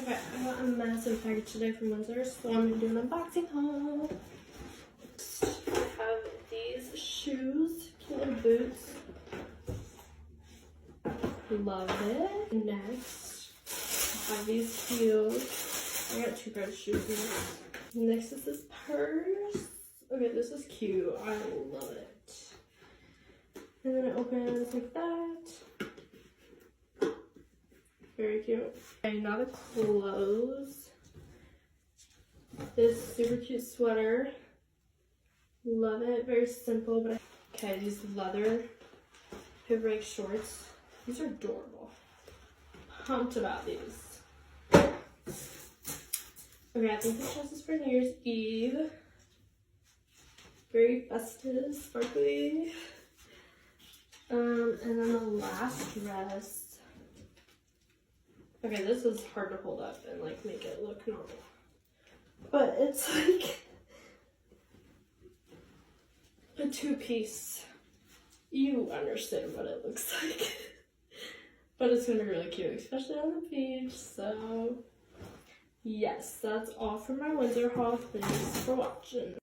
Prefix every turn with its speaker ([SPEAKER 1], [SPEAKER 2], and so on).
[SPEAKER 1] Okay, I got a massive package today from Windsor, so I'm gonna do an unboxing haul. I have these shoes, cute little boots. Love it. Next, I have these heels. I got 2 pairs of shoes next. Next is this purse. Okay, this is cute. I love it. And then it opens like that. Very cute. Okay, now the clothes. This super cute sweater. Love it. Very simple, but okay, these leather hip break shorts. These are adorable. Pumped about these. Okay, I think this dress is for New Year's Eve. Very festive, sparkly. And then the last dress. Okay, this is hard to hold up and like make it look normal. But it's like a 2-piece. You understand what it looks like. But it's gonna be really cute, especially on the beach. So yes, that's all for my Windsor haul. Thanks for watching.